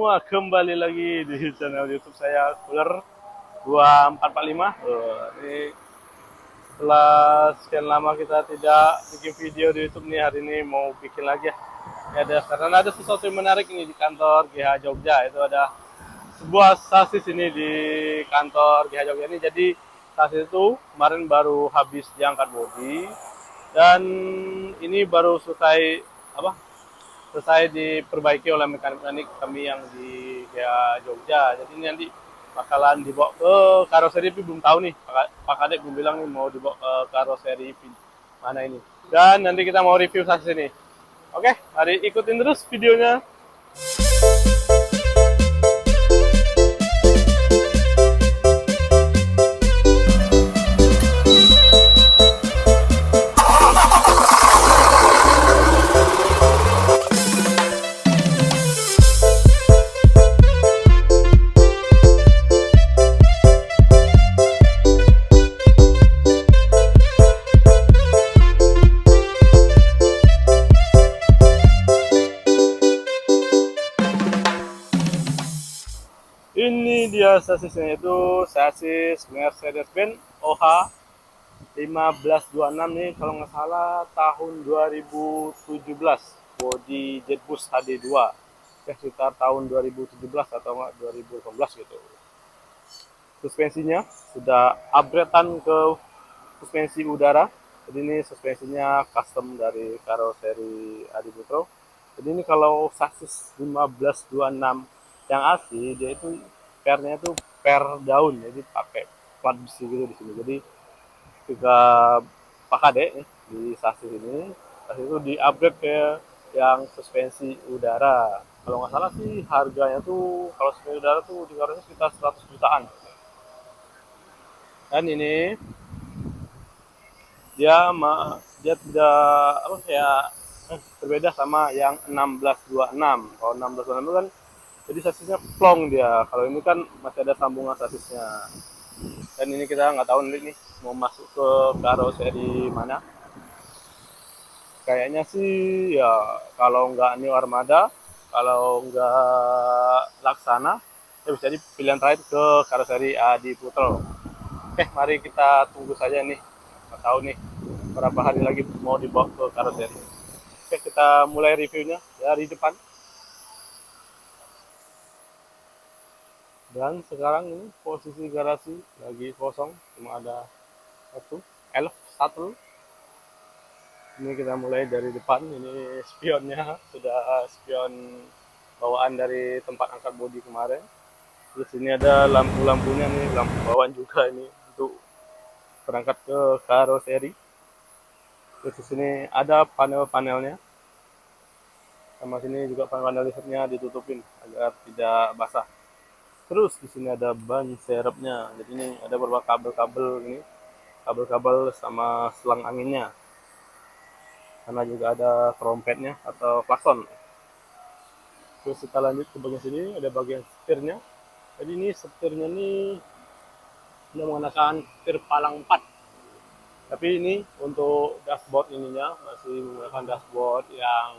semua, kembali lagi di channel YouTube saya Cooler 2445. Ini setelah sekian lama kita tidak bikin video di YouTube nih, hari ini mau bikin lagi ya. Karena ada sesuatu yang menarik ini di kantor GH Jogja. Itu ada sebuah sasis ini di kantor GH Jogja ini. Jadi sasis itu kemarin baru habis diangkat bodi dan ini baru selesai selesai diperbaiki oleh mekanik-mekanik kami yang di Jogja. Jadi ini nanti bakalan dibawa ke karoseri, tapi belum tahu nih. Pak Kadek belum bilang nih mau dibawa ke karoseri mana ini. Dan nanti kita mau review sasis ini. Oke, mari ikutin terus videonya. Ini dia sasisnya, itu sasis Mercedes-Benz OH 1526 nih, kalau nggak salah tahun 2017, body Jetboost HD2 ya, sekitar tahun 2017 atau nggak 2018 gitu. Suspensinya sudah upgradean ke suspensi udara, jadi ini suspensinya custom dari karoseri Adi Putro. Jadi ini kalau sasis 1526 yang asli, dia itu pernya itu per daun, jadi pakai plat besi gitu di sini. Jadi ketika Pak Kade di sasis itu di-upgrade ke yang suspensi udara. Kalau nggak salah sih harganya tuh kalau suspensi udara tuh di harusnya sekitar 100 jutaan. Dan ini dia tidak berbeda sama yang 1626. Kalau 1626 itu kan jadi sasisnya plong dia. Kalau ini kan masih ada sambungan sasisnya. Dan ini kita nggak tahu nih mau masuk ke karoseri mana. Kayaknya sih ya kalau nggak New Armada, kalau nggak Laksana, ya bisa jadi pilihan terakhir ke karoseri Adi Putro. Oke, mari kita tunggu saja nih. Nggak tahu nih berapa hari lagi mau dibawa ke karoseri. Oke, kita mulai reviewnya dari depan. Dan sekarang ini posisi garasi lagi kosong, cuma ada elf satu. Ini kita mulai dari depan. Ini spionnya, sudah spion bawaan dari tempat angkat bodi kemarin. Terus ini ada lampu-lampunya nih, lampu bawaan juga ini untuk berangkat ke karoseri. Terus di sini ada panel-panelnya. Sama sini juga panel listriknya ditutupin agar tidak basah. Terus di sini ada ban serepnya. Jadi ini ada beberapa kabel-kabel ini, kabel-kabel sama selang anginnya. Karena juga ada trompetnya atau klakson. Terus kita lanjut ke bagian sini, ada bagian setirnya. Jadi ini setirnya ini menggunakan setir palang 4. Tapi ini untuk dashboard ininya masih menggunakan dashboard yang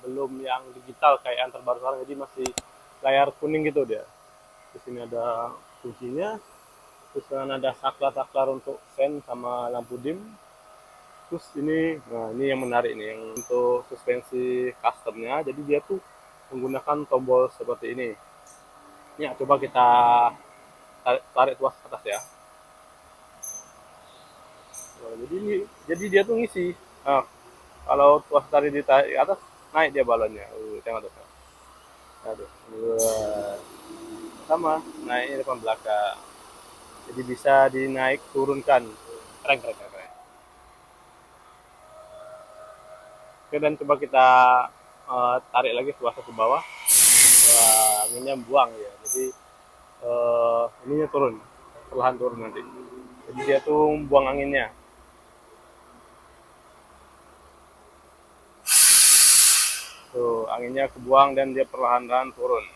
belum yang digital kayak yang terbaru sekarang. Jadi masih layar kuning gitu dia. Di sini ada kuncinya, terus ada saklar-saklar untuk sen sama lampu dim. Terus ini, nah ini yang menarik nih, yang untuk suspensi customnya. Jadi dia tuh menggunakan tombol seperti ini. Ini coba kita tarik tuas ke atas ya. Nah, jadi dia tuh ngisi. Nah, kalau tuas tarik di atas, naik dia balonnya. Tengok tuh. Aduh. Sama naik depan belakang, jadi bisa dinaik turunkan. Keren. Oke, dan coba kita tarik lagi tuasnya ke bawah. Wah, anginnya buang ya, jadi ininya turun, perlahan turun nanti, jadi dia tuh buang anginnya. Tuh anginnya kebuang dan dia perlahan-lahan turun.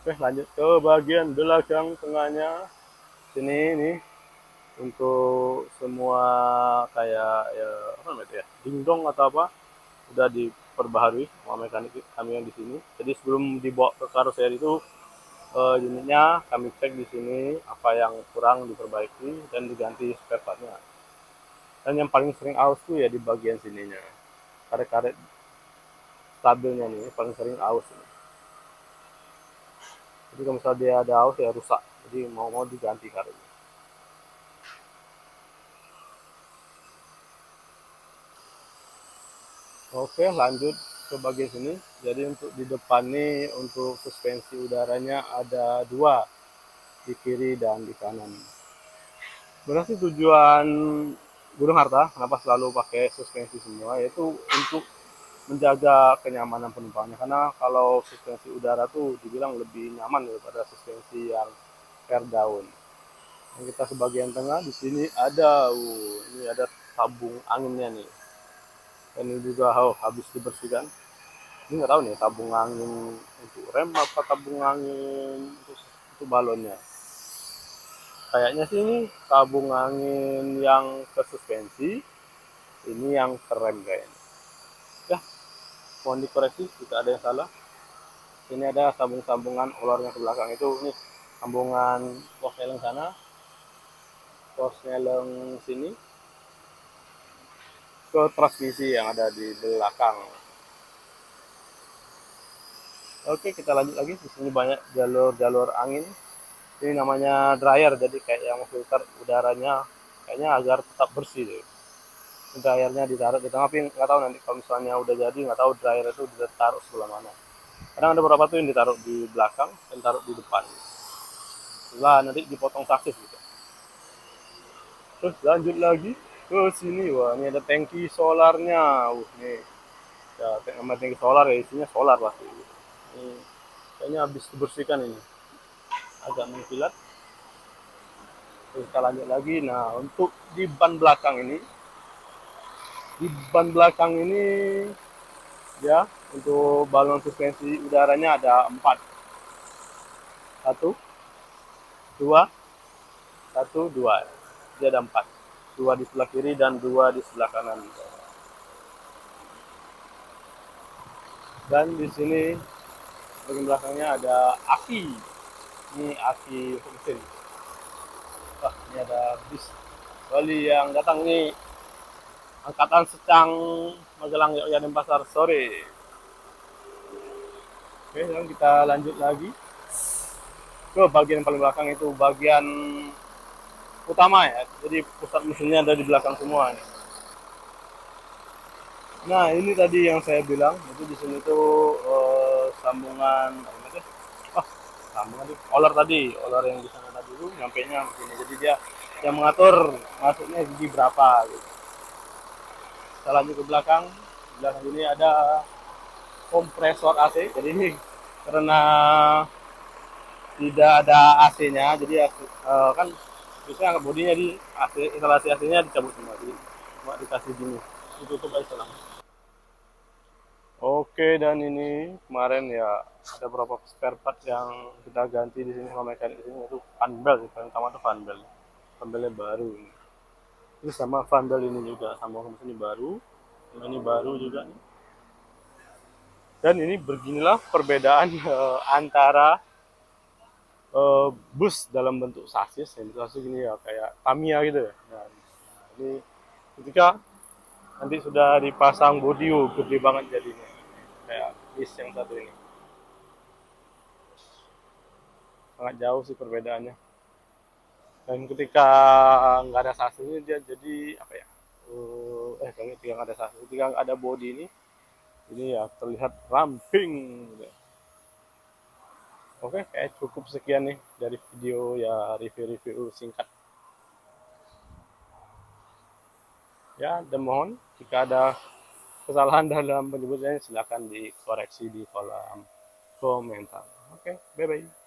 Oke, lanjut ke bagian belakang tengahnya. Sini nih untuk semua kayak ya apa namanya ya, dingdong atau apa, udah diperbaharui sama mekanik kami yang di sini. Jadi sebelum dibawa ke karoseri itu unitnya kami cek di sini apa yang kurang diperbaiki dan diganti spare partnya. Dan yang paling sering aus tuh ya di bagian sininya, karet-karet stabilnya nih paling sering aus. Jadi kalau misalnya dia ada aus ya rusak, jadi mau diganti karetnya. Oke, lanjut ke bagian sini. Jadi untuk di depan nih untuk suspensi udaranya ada dua, di kiri dan di kanan. Sebenarnya sih tujuan Gunung Harta kenapa selalu pakai suspensi semua, yaitu untuk menjaga kenyamanan penumpangnya. Karena kalau suspensi udara tuh dibilang lebih nyaman daripada suspensi yang air down. Yang kita sebagian tengah di sini ada, ini ada tabung anginnya nih. Dan ini juga habis dibersihkan. Ini nggak tahu nih tabung angin untuk rem apa tabung angin untuk balonnya. Kayaknya sih ini tabung angin yang ke suspensi, ini yang keren kayaknya. Ya, mohon dikoreksi jika ada yang salah. Ini ada sambung-sambungan olornya ke belakang itu, nih sambungan posneleng sana, posneleng sini ke transmisi yang ada di belakang. Oke, kita lanjut lagi. Di sini banyak jalur-jalur angin. Ini namanya dryer, jadi kayak yang filter udaranya kayaknya agar tetap bersih deh. Dryernya ditaruh di tengah, tapi nggak tahu nanti kalau misalnya udah jadi, nggak tahu dryer itu ditaruh sebelah mana. Kadang ada beberapa tuh yang ditaruh di belakang dan taruh di depan. Setelah nanti dipotong saksis gitu. Terus lanjut lagi ke sini, wah ini ada tangki solarnya. Nih ya, sama tangki solar ya isinya solar pasti. Ini kayaknya habis dibersihkan ini, agak mengkilat. Terus kita lanjut lagi. Nah untuk di ban belakang ini, ya untuk balon suspensi udaranya ada 4, satu, dua, satu, dua. Jadi ada 4, 2 di sebelah kiri dan 2 di sebelah kanan. Dan di sini bagian belakangnya ada aki. Ini aki mesin. Wah, ini ada bis Bali yang datang nih. Angkatan Secang Magelang Yogyakarta dan Pasar sore. Oke, sekarang kita lanjut lagi ke bagian paling belakang, itu bagian utama ya. Jadi pusat mesinnya ada di belakang semua nih. Nah, ini tadi yang saya bilang, itu di sini tuh sambungan apa itu? Oh, sambungan itu olor tadi, olor yang di sana tadi itu nyampe nya sini. Jadi dia yang mengatur masuknya gigi berapa gitu. Kita lanjut ke belakang. Di belakang ini ada kompresor AC. Jadi ini karena tidak ada AC-nya, jadi kan biasanya bodinya di AC, instalasi AC-nya dicabut semua, jadi cuma dikasih gini, ditutup aja selang. Oke, dan ini kemarin ya ada beberapa spare part yang kita ganti di sini sama mekanik di sini, itu fan belt. Yang pertama itu fan beltnya baru ini. Ini sama fan belt ini juga, sama ini baru, ini baru juga. Dan ini beginilah perbedaan antara bus dalam bentuk sasis, yang bentuk sasis ini ya kayak Tamiya gitu ya. Nah, ini ketika nanti sudah dipasang bodi, gede banget jadinya, kayak bis yang satu ini. Sangat jauh sih perbedaannya. Dan ketika nggak ada sasisnya dia jadi apa ya? Ketika nggak ada sasis, ketika nggak ada bodi ini ya terlihat ramping. Gitu. Oke, kayak cukup sekian nih dari video ya, review-review singkat. Ya, dan mohon jika ada kesalahan dalam penyebutannya silakan dikoreksi di kolom komentar. Oke, bye bye.